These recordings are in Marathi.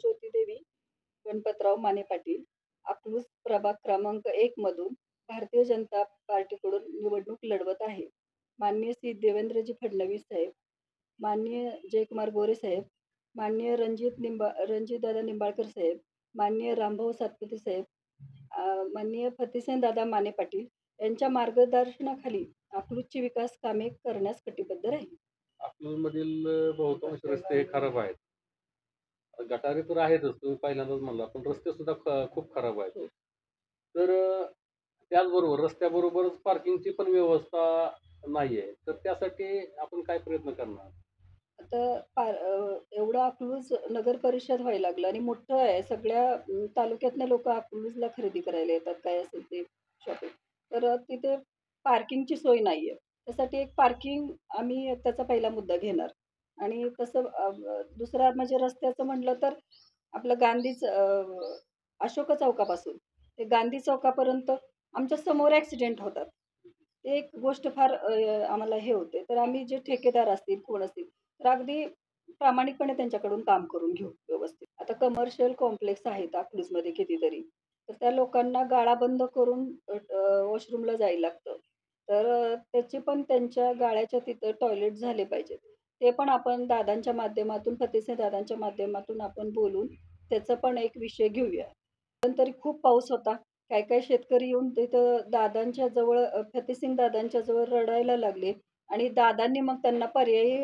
ज्योतिदेवी गणपतराव माने पाटील, अकलूज प्रभाग क्रमांक 1 मधून भारतीय जनता पार्टीकडून निवडणूक लढवत आहे. माननीय श्री देवेंद्रजी फडणवीस साहेब, माननीय जयकुमार गोरे साहेब, माननीय रणजितदादा निंबाळकर साहेब, माननीय रामभाऊ सातपुते साहेब, माननीय फतेहसिंगदादा माने पाटील यांच्या मार्गदर्शनाखाली अकलूजची विकास कामे करण्यास कटिबद्ध राहील. अकलूजमधील बहुतांश रस्ते हे खराब आहेत. गटारी तर आहेतच, तुम्ही पहिल्यांदाच म्हणला, पण रस्ते सुद्धा खूप खराब आहेत. तर त्याचबरोबर रस्त्याबरोबरच पार्किंगची पण व्यवस्था नाहीये. तर त्यासाठी आपण काय प्रयत्न करणार? आता एवढं अकलूज नगर परिषद व्हायला लागलं आणि मोठं आहे. सगळ्या तालुक्यातनं लोकं अकलूजला खरेदी करायला येतात, काय असेल ते शॉपिंग. तर तिथे पार्किंगची सोय नाहीये. त्यासाठी एक पार्किंग आम्ही त्याचा पहिला मुद्दा घेणार आणि तसं दुसरा म्हणजे रस्त्याचं म्हटलं तर आपलं अशोका चौकापासून ते गांधी चौकापर्यंत आमच्या समोर ॲक्सिडेंट होतात. ते एक गोष्ट फार आम्हाला हे होते. तर आम्ही जे ठेकेदार असतील, कोण असतील, तर अगदी प्रामाणिकपणे त्यांच्याकडून काम करून घेऊ व्यवस्थित. आता कमर्शियल कॉम्प्लेक्स आहेत अकलूजमध्ये कितीतरी. तर त्या लोकांना गाळा बंद करून वॉशरूमला जायला लागतं. तर त्याची पण त्यांच्या गाळ्याच्या तिथं टॉयलेट झाले पाहिजेत. ते पण आपण दादांच्या माध्यमातून, फतेहसिंग दादांच्या माध्यमातून आपण बोलून त्याचा पण एक विषय घेऊया. मध्यंतरी खूप पाऊस होता. काही-काही शेतकरी येऊन तिथं दादांच्या जवळ फतेहसिंग दादांच्या जवळ रडायला लागले आणि दादांनी मग त्यांना पर्यायी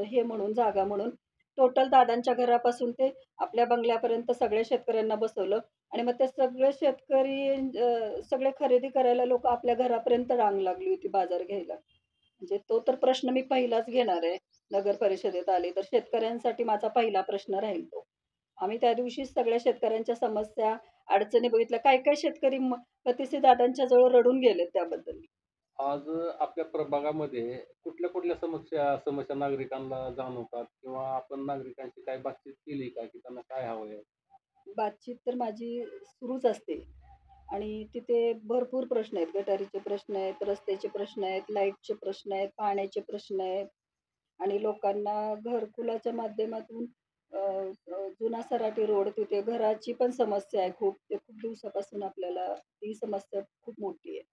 हे म्हणून जागा म्हणून टोटल दादांच्या घरापासून ते आपल्या बंगल्यापर्यंत सगळ्या शेतकऱ्यांना बसवलं आणि मग ते सगळे शेतकरी सगळे खरेदी करायला लोकं आपल्या घरापर्यंत रांग लागली होती बाजार घ्यायला. म्हणजे तो तर प्रश्न मी पहिलाच घेणार आहे. नगर परिषदेत आले तर शेतकऱ्यांसाठी माझा पहिला प्रश्न राहील तो. आम्ही त्या दिवशीच सगळ्या शेतकऱ्यांच्या समस्या, अडचणी बघितल्या. काही-काही शेतकरी फतेहसिंग दादांच्या जवळ रडून गेलेत त्याबद्दल. आज आपल्या प्रभागामध्ये कुठल्या-कुठल्या समस्या नागरिकांना जाणवतात किंवा आपण नागरिकांशी काय बातचीत केली का, की त्यांना काय हवंय? बातचीत तर माझी सुरूच असते आणि तिथे भरपूर प्रश्न आहेत. गटारीचे प्रश्न आहेत, रस्त्याचे प्रश्न आहेत, लाईटचे प्रश्न आहेत, पाण्याचे प्रश्न आहेत आणि लोकांना घरकुलाच्या माध्यमातून अ, जुना सराटी रोड तिथे घराची पण समस्या आहे खूप. ते खूप दिवसापासून आपल्याला ती समस्या खूप मोठी आहे.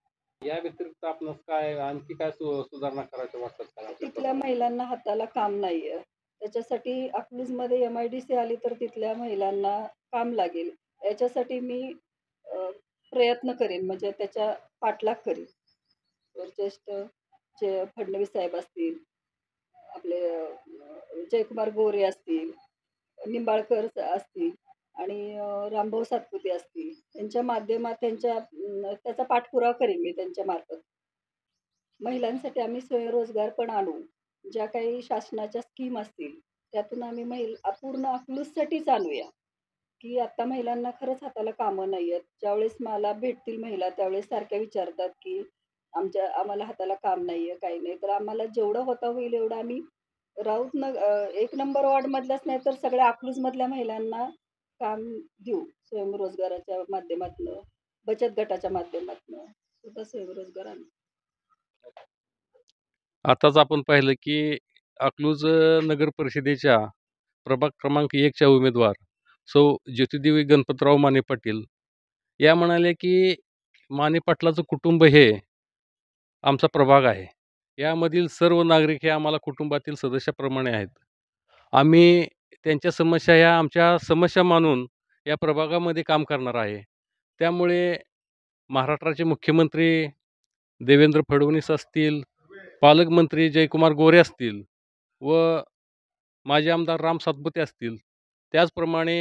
या व्यतिरिक्त आपणास काय आणखी काय सुधारणा करायच्या वाटतात का आपल्या तिथल्या प्रभागात? महिलांना हाताला काम नाहीये. त्याच्यासाठी अकलूजमध्ये एम-आय-डी-सी आली तर तिथल्या महिलांना काम लागेल. याच्यासाठी मी अ, प्रयत्न करेन म्हणजे त्याच्या पाठलाग करीन. ज्येष्ठ जे फडणवीस साहेब असतील, आपले जयकुमार गोरे असतील, निंबाळकर असतील आणि रामभाऊ सातपुते असतील. त्यांच्या माध्यमात त्याचा पाठपुरावा करेन मी त्यांच्या मार्फत. महिलांसाठी आम्ही स्वयंरोजगार पण आणू. ज्या काही शासनाच्या स्कीम असतील, त्यातून आम्ही पूर्ण अकलूजसाठीच आणूया, की आता महिलांना खरंच हाताला कामं नाहीयेत. ज्यावेळेस मला भेटतील महिला, त्यावेळेस सारख्या विचारतात, की आम्हाला हाताला काम नाहीये, काही नाही. तर आम्हाला जेवढं होता होईल एवढं आम्ही एक नंबर वॉर्डमधल्याच नाही तर सगळ्या अकलूजमधल्या महिलांना काम देऊ. स्वयंरोजगाराच्या माध्यमातनं, बचत गटाच्या माध्यमातनं सुद्धा स्वयंरोजगार आणू. आताच आपण पाहिलं की अकलूज नगर परिषदेच्या प्रभाग क्रमांक 1 च्या उमेदवार सौ ज्योतिदेवी गणपतराव माने पाटील या म्हणाले की माने पाटलाचं कुटुंब हे आमचा प्रभाग आहे. यामधील सर्व नागरिक हे आम्हाला कुटुंबातील सदस्याप्रमाणे आहेत. आम्ही त्यांच्या समस्या ह्या आमच्या समस्या मानून या प्रभागामध्ये काम करणार आहे. त्यामुळे महाराष्ट्राचे मुख्यमंत्री देवेंद्र फडणवीस असतील, पालकमंत्री जयकुमार गोरे असतील व माजी आमदार राम सातपुते असतील, त्याचप्रमाणे